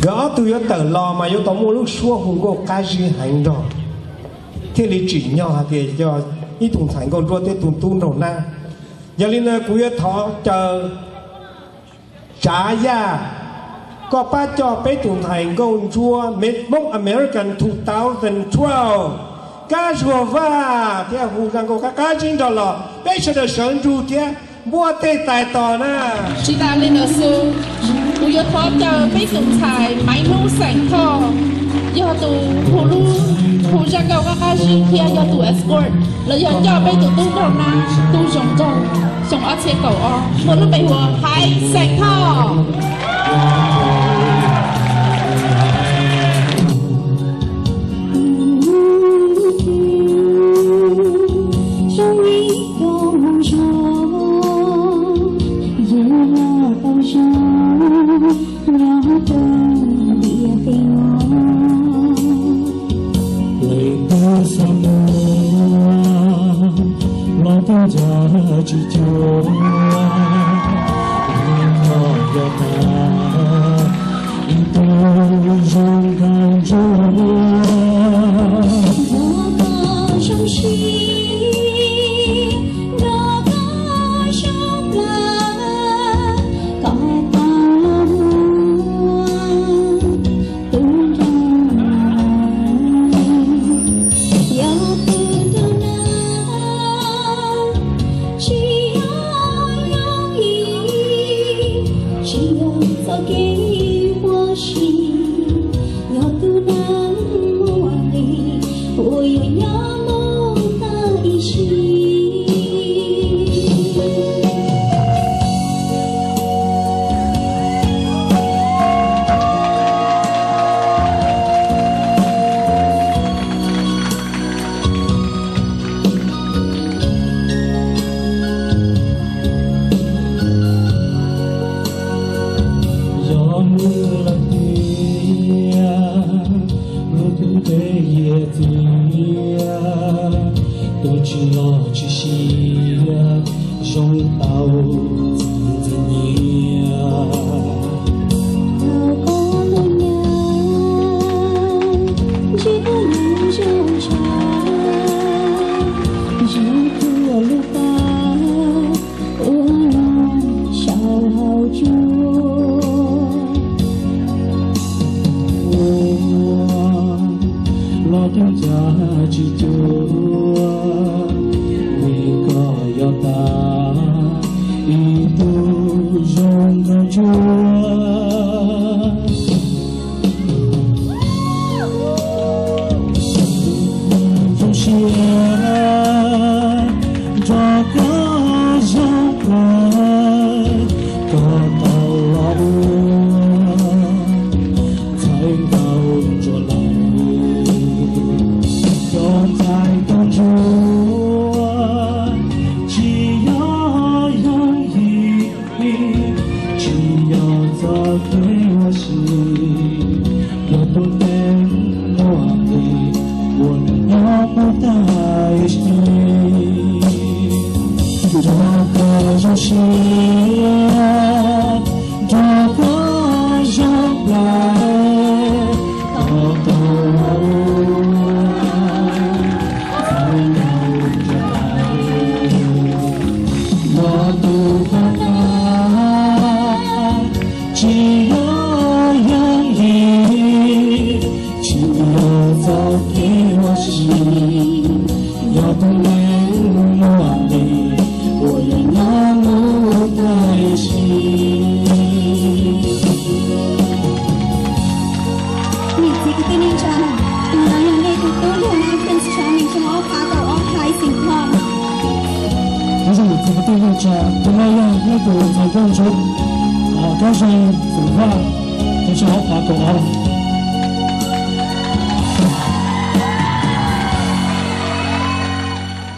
gõ từ yếu tờ lò mà yếu tố mua lúc xua hùng cô cá gì hành rồi thế lý chỉ nhỏ thì cho ít thùng thành con rùa thế thùng tu nổ na giờ lên cú yếu thọ chờ trả ya có ba cho bé thùng thành con rùa Midbook American 2012 cá rùa va theo hùng càng có cá chín đó là bé sẽ được sản rùa thế mua tê tài tò na chị ta lên ở sư cú yếu thọ chờ bé thùng thành máy nu sành thọ do tụ phụ lu phụ gia cầu các cá gì kia do tụ escort là do cho bé tụ tu đầu na tu giống trong ở xe cầu o một lúc bé hùa hai sành thọ chỉ cho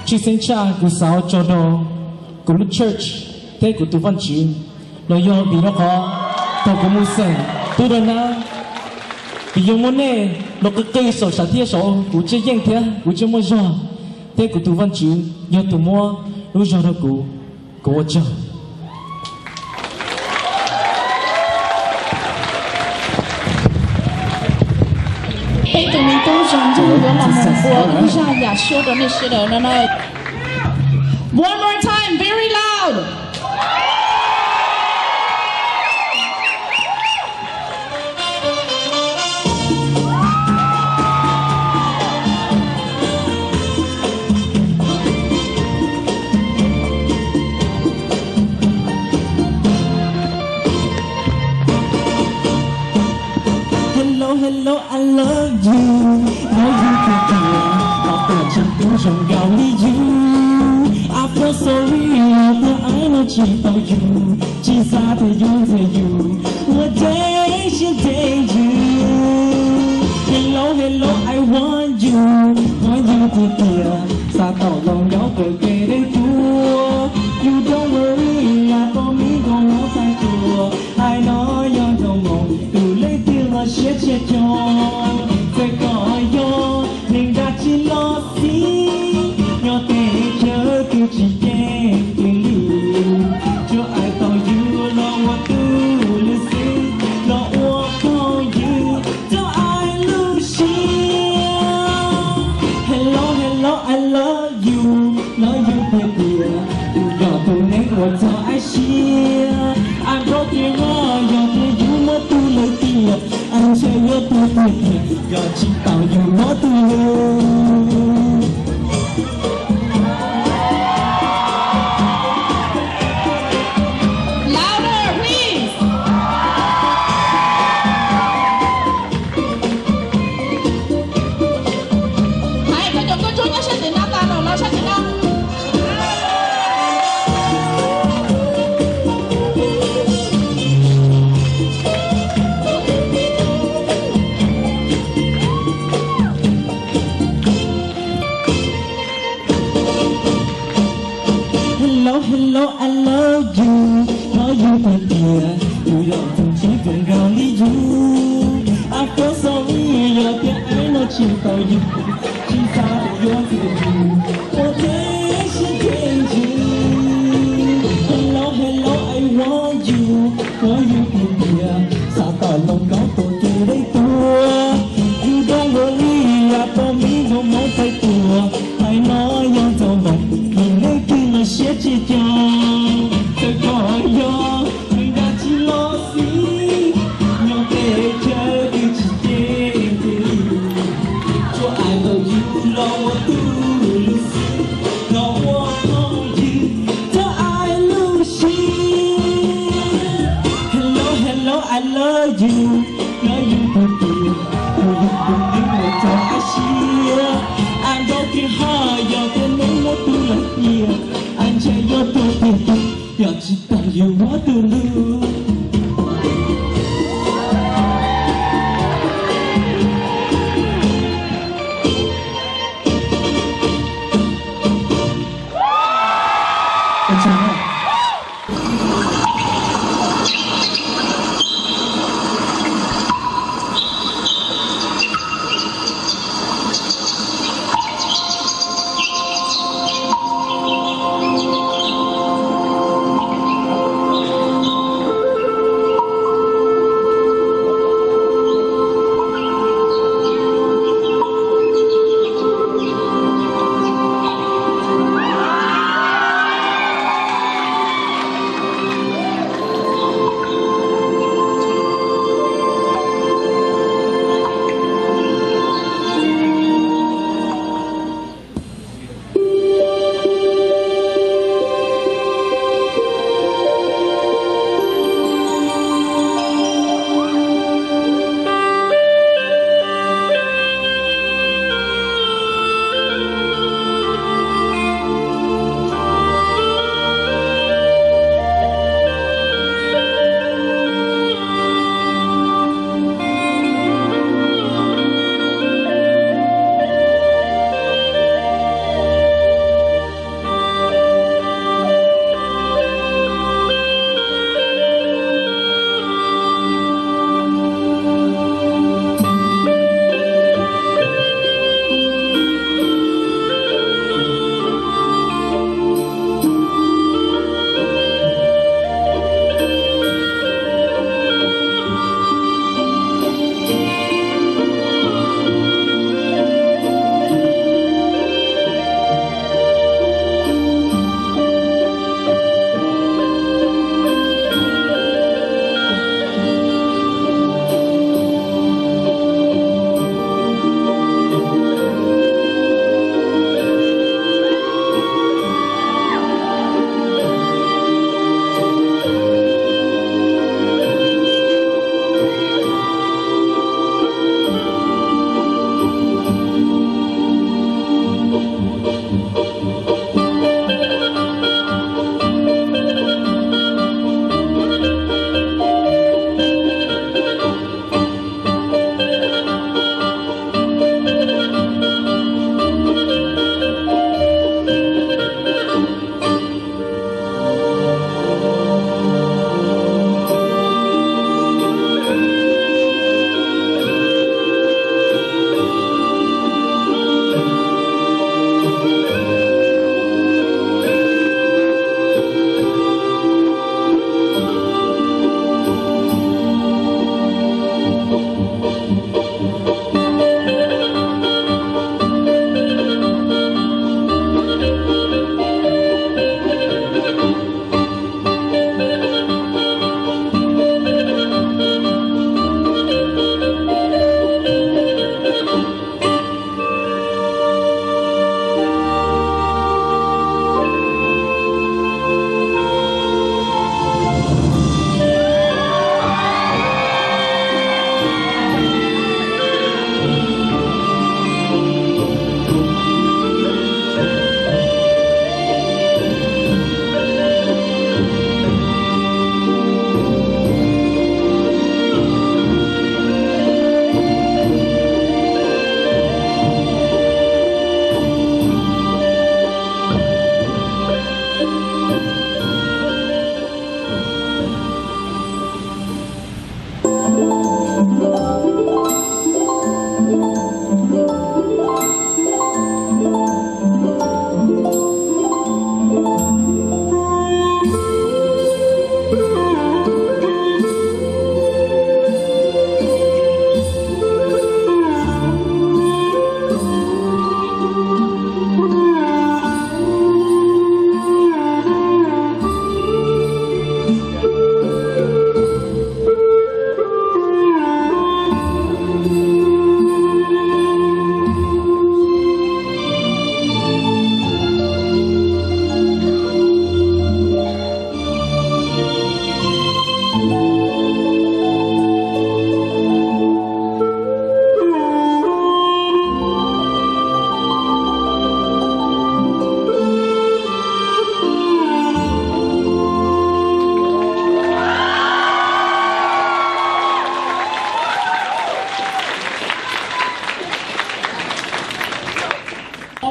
Chị sinh cha của sáu cho đồ của lúc church thế của tụ văn chữ rồi do bị nó khó tàu của mua sen tụ đơn na bị dùng món này nó cứ cây sổ sản thiết sổ của chơi dân thế của chơi mua giò thế của tụ văn chữ do tụ mua lúc giò đó của chồng 被读你读上就有了蒙博，一下也说的那些的那。One more time, very loud. Hello, I love you. Know you can feel my passion pushing down you. I feel so real, the energy for you. She's out to you. What day she days you. Hello, I want you. Want you to feel. Sa tàu lòng gió về kề đến tua. You don't worry, I có mi con nó sai tua. I know you're trong mộng. Chia cho phải có yo nên đã chỉ lo xí nhỏ tê chớ cứ chỉ nghe tiếng lưu cho ai tao you lo what do you see lo what call you cho ai lưu xí hello I love you baby you got to make what cho ai xí I'm broken heart yo thì you mất tu lời tiền anh sẽ nhớ tôi tuyệt giờ chỉ tạo dù nó tôi luôn Louder, please. Hãy cho chúng tôi chú nhớ sẽ đến nát ta rồi nó sẽ đến đâu. Hello, I love you. Know you can hear. You don't think she can only you. I feel sorry, you're the energy for you. She's out of your view. What day she gave you. Hello, I want you. Know you can hear. Sao tỏ lòng có tổ chơi đấy tua. You don't worry, I told me no more phải tua. I know you're the one. Sẽ chia cho tôi có yo mình đã chỉ lo xí nhau để chơi đi chỉ để cho ai đâu you lo what do you see lo what call you cho ai lưu xí hello I love you know you can feel you can make what I see I'm broken heart you're the name of tu là kia anh sẽ nhớ tôi tuyệt giờ chỉ cần yêu nó từ lưu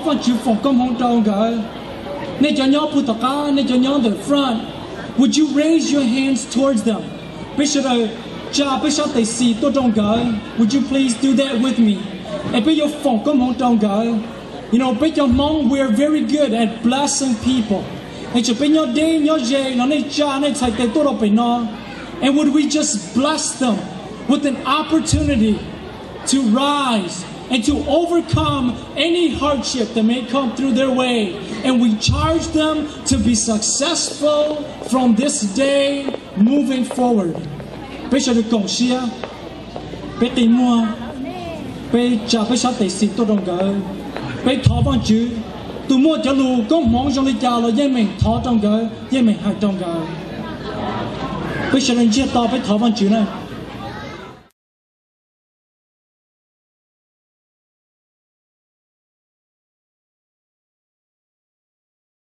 văn chữ phòng công hông trâu gỡ nên cho nhau phụ tạc cá nên cho nhau the front would you raise your hands towards them bây giờ cha bây giờ thầy sĩ tôi trong gỡ would you please do that with me and bây giờ phòng công hông trâu gỡ you know bây giờ mong we're very good at blessing people and cho bây giờ đêm nhớ dễ nó nên cha nên thầy tôi đâu phải nó and would we just bless them with an opportunity to rise and to overcome any hardship that may come through their way. And we charge them to be successful from this day moving forward. Bây giờ được cộng xia, bây tìm mua, bây trả bây sát tài xịt tôi đồng gỡ, bây thọ bằng chữ, tụi mua cho lù có mong trong lý chào là dân mình thọ trong gỡ, dân mình hạt trong gỡ. Bây giờ đến chia to bây thọ bằng chữ này.